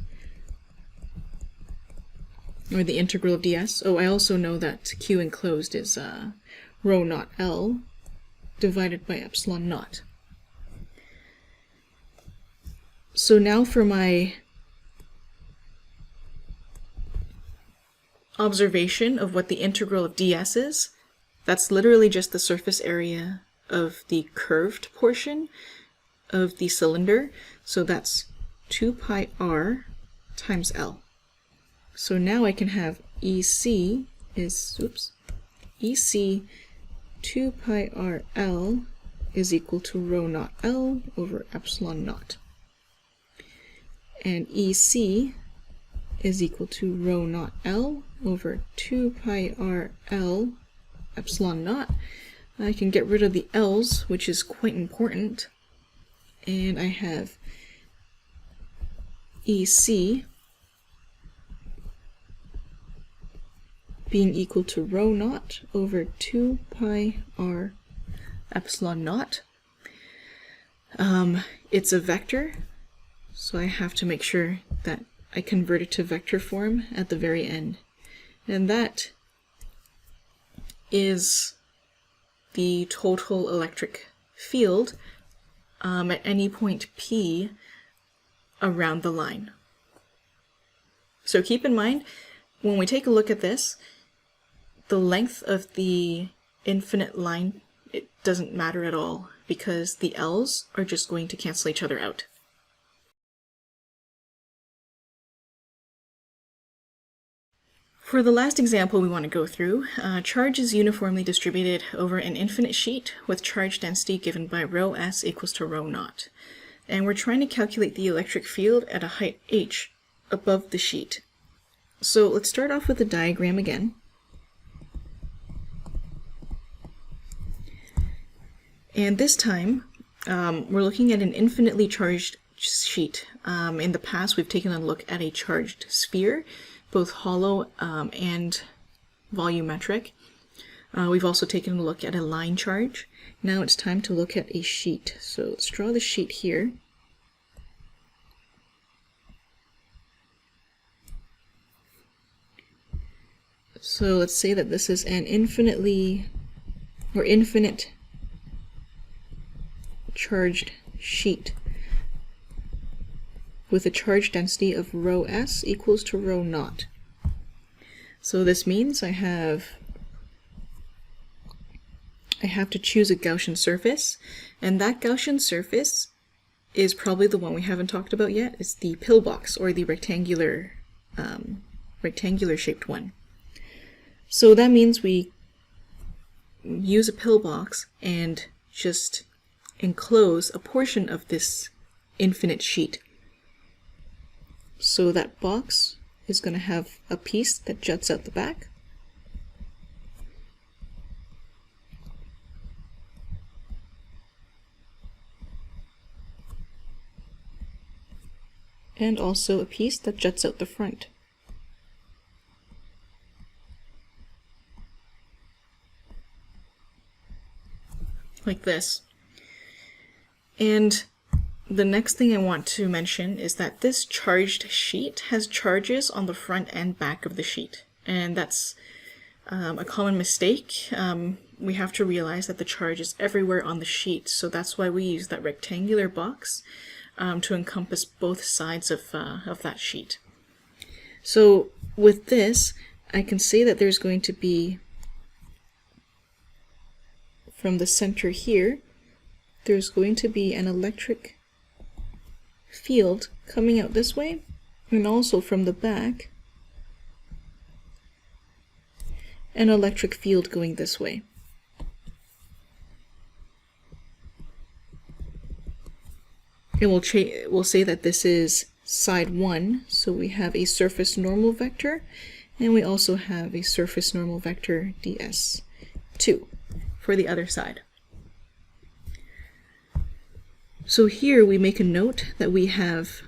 [SPEAKER 1] or the integral of ds. Oh, I also know that Q enclosed is rho naught L divided by epsilon naught. So now for my observation of what the integral of ds is, that's literally just the surface area of the curved portion of the cylinder. So that's 2 pi r times L. So now I can have EC is, EC 2 pi r L is equal to rho naught L over epsilon naught. And EC is equal to rho naught L over 2 pi r L epsilon naught. I can get rid of the L's, which is quite important, and I have EC being equal to rho naught over 2 pi r epsilon naught. It's a vector, so I have to make sure that I convert it to vector form at the very end. And that is the total electric field at any point P around the line. So keep in mind, when we take a look at this, the length of the infinite line, it doesn't matter at all, because the L's are just going to cancel each other out. For the last example we want to go through, charge is uniformly distributed over an infinite sheet with charge density given by rho s equals to rho naught. And we're trying to calculate the electric field at a height h above the sheet. So let's start off with the diagram again. And this time, we're looking at an infinitely charged sheet. In the past, we've taken a look at a charged sphere, both hollow and volumetric. We've also taken a look at a line charge. Now it's time to look at a sheet. So let's draw the sheet here. So let's say that this is an infinite charged sheet with a charge density of rho s equals to rho naught. So this means I have to choose a Gaussian surface, and that Gaussian surface is probably the one we haven't talked about yet. It's the pillbox, or the rectangular shaped one. So that means we use a pillbox and just enclose a portion of this infinite sheet. So that box is going to have a piece that juts out the back. And also a piece that juts out the front. Like this. And the next thing I want to mention is that this charged sheet has charges on the front and back of the sheet. And that's a common mistake. We have to realize that the charge is everywhere on the sheet, so that's why we use that rectangular box to encompass both sides of that sheet. So with this, I can say that there's going to be, from the center here, there's going to be an electric field coming out this way, and also from the back, an electric field going this way. It will say that this is side 1, so we have a surface normal vector, and we also have a surface normal vector ds2 for the other side. So here we make a note that we have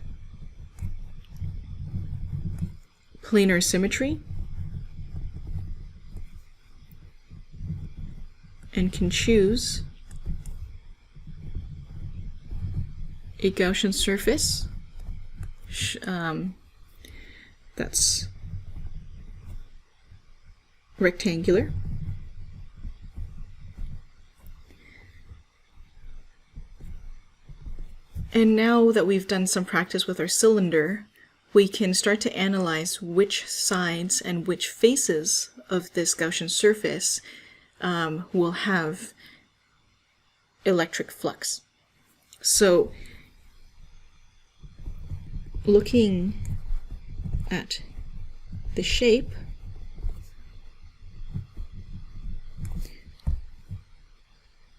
[SPEAKER 1] planar symmetry, and can choose a Gaussian surface that's rectangular. And now that we've done some practice with our cylinder, we can start to analyze which sides and which faces of this Gaussian surface will have electric flux. So, looking at the shape,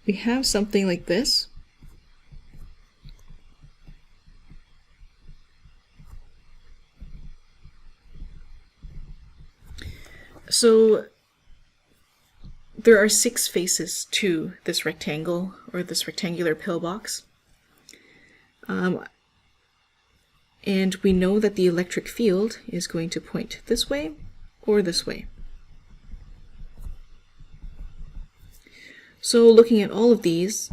[SPEAKER 1] we have something like this. So there are 6 faces to this rectangle, or this rectangular pillbox. And we know that the electric field is going to point this way or this way. So looking at all of these,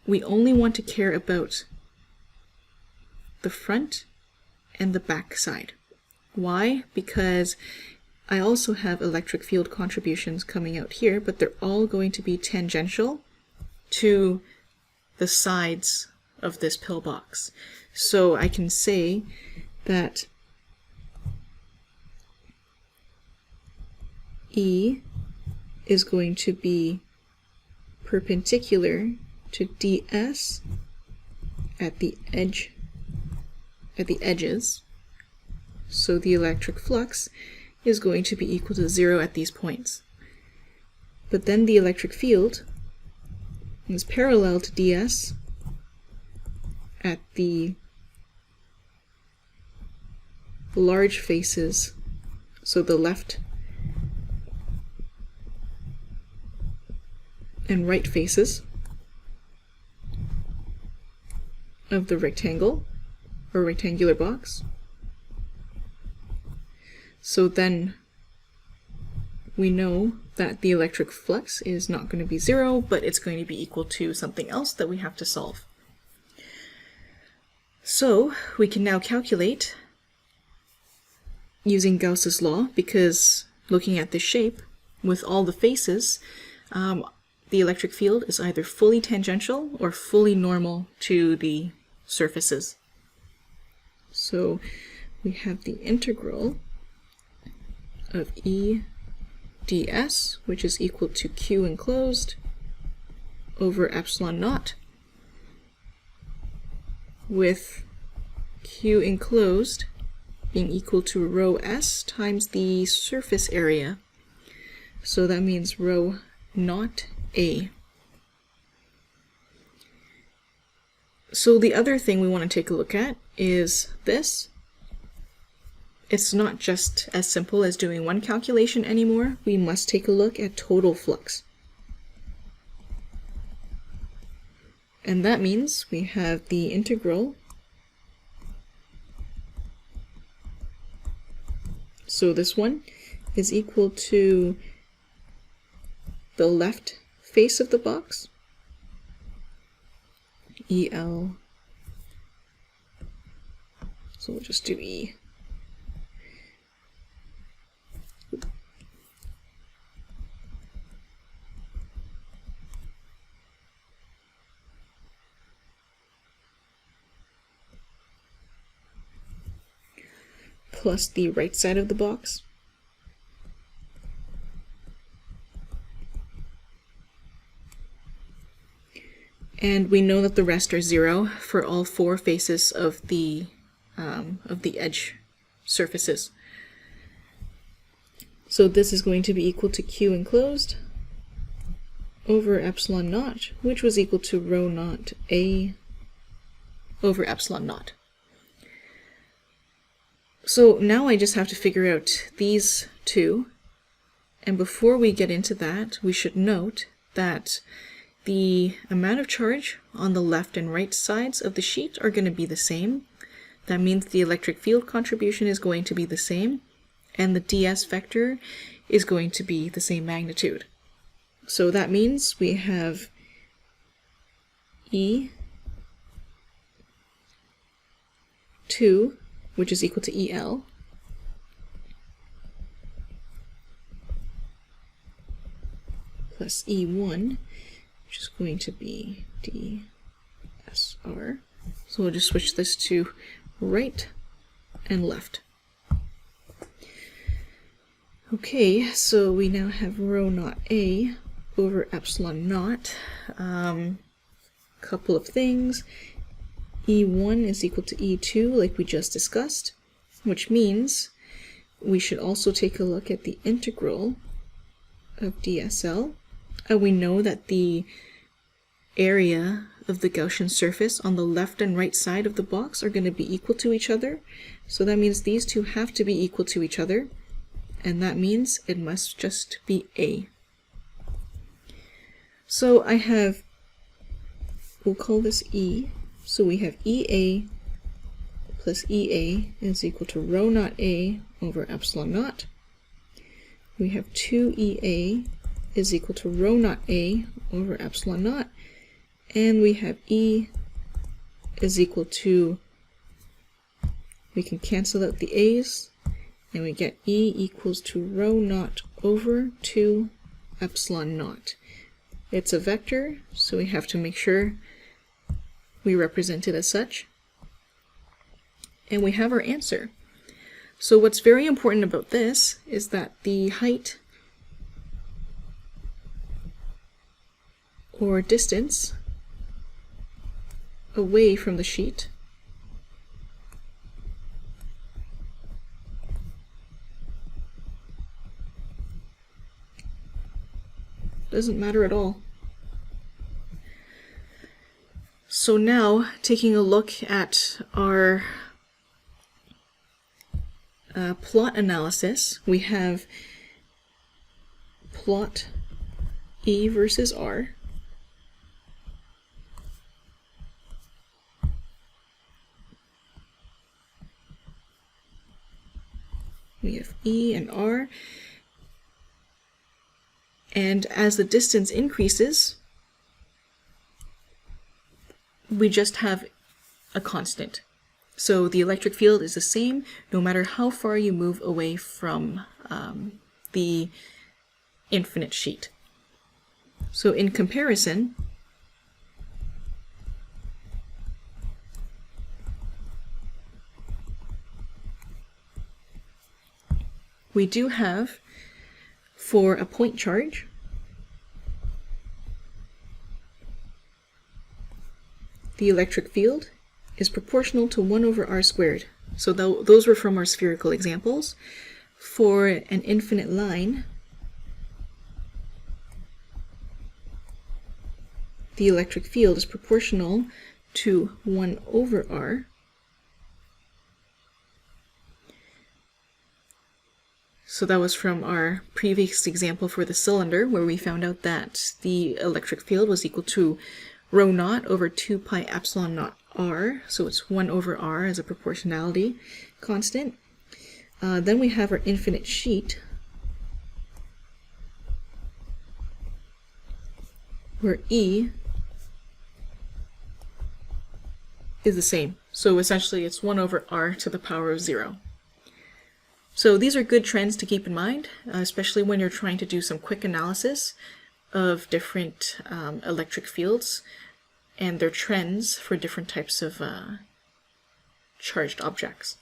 [SPEAKER 1] we only want to care about the front and the back side. Why? Because I also have electric field contributions coming out here, but they're all going to be tangential to the sides of this pillbox. So I can say that E is going to be perpendicular to DS at the edges. So the electric flux is going to be equal to 0 at these points. But then the electric field is parallel to DS at the large faces, so the left and right faces of the rectangle or rectangular box. So then we know that the electric flux is not going to be 0, but it's going to be equal to something else that we have to solve. So we can now calculate using Gauss's law, because looking at this shape with all the faces, the electric field is either fully tangential or fully normal to the surfaces. So we have the integral of E ds, which is equal to Q enclosed over epsilon naught, with Q enclosed being equal to rho s times the surface area. So that means rho naught A. So the other thing we want to take a look at is this. It's not just as simple as doing one calculation anymore. We must take a look at total flux. And that means we have the integral. So this one is equal to the left face of the box, EL. So we'll just do E. Plus the right side of the box. And we know that the rest are 0 for all 4 faces of the edge surfaces. So this is going to be equal to Q enclosed over epsilon naught, which was equal to rho naught A over epsilon naught. So now I just have to figure out these two, and before we get into that, we should note that the amount of charge on the left and right sides of the sheet are going to be the same. That means the electric field contribution is going to be the same, and the ds vector is going to be the same magnitude. So that means we have E2, which is equal to EL, plus E1, which is going to be DSR. So we'll just switch this to right and left. Okay, so we now have rho naught A over epsilon naught. Couple of things. E1 is equal to E2, like we just discussed, which means we should also take a look at the integral of DSL. We know that the area of the Gaussian surface on the left and right side of the box are going to be equal to each other. So that means these two have to be equal to each other, and that means it must just be A. So I have, we'll call this E. So we have EA plus EA is equal to rho naught A over epsilon naught. We have 2EA is equal to rho naught A over epsilon naught. And we have E is equal to, we can cancel out the A's, and we get E equals to rho naught over 2 epsilon naught. It's a vector, so we have to make sure we represent it as such. And we have our answer. So what's very important about this is that the height or distance away from the sheet doesn't matter at all. So now, taking a look at our plot analysis, we have plot E versus R. We have E and R, and as the distance increases, we just have a constant. So the electric field is the same no matter how far you move away from the infinite sheet. So in comparison, we do have, for a point charge, the electric field is proportional to 1 over r squared. So those were from our spherical examples. For an infinite line, the electric field is proportional to 1 over r. So that was from our previous example for the cylinder, where we found out that the electric field was equal to rho naught over 2 pi epsilon naught r, so it's 1 over r as a proportionality constant. Then we have our infinite sheet, where E is the same. So essentially it's 1 over r to the power of 0. So these are good trends to keep in mind, especially when you're trying to do some quick analysis of different electric fields and their trends for different types of charged objects.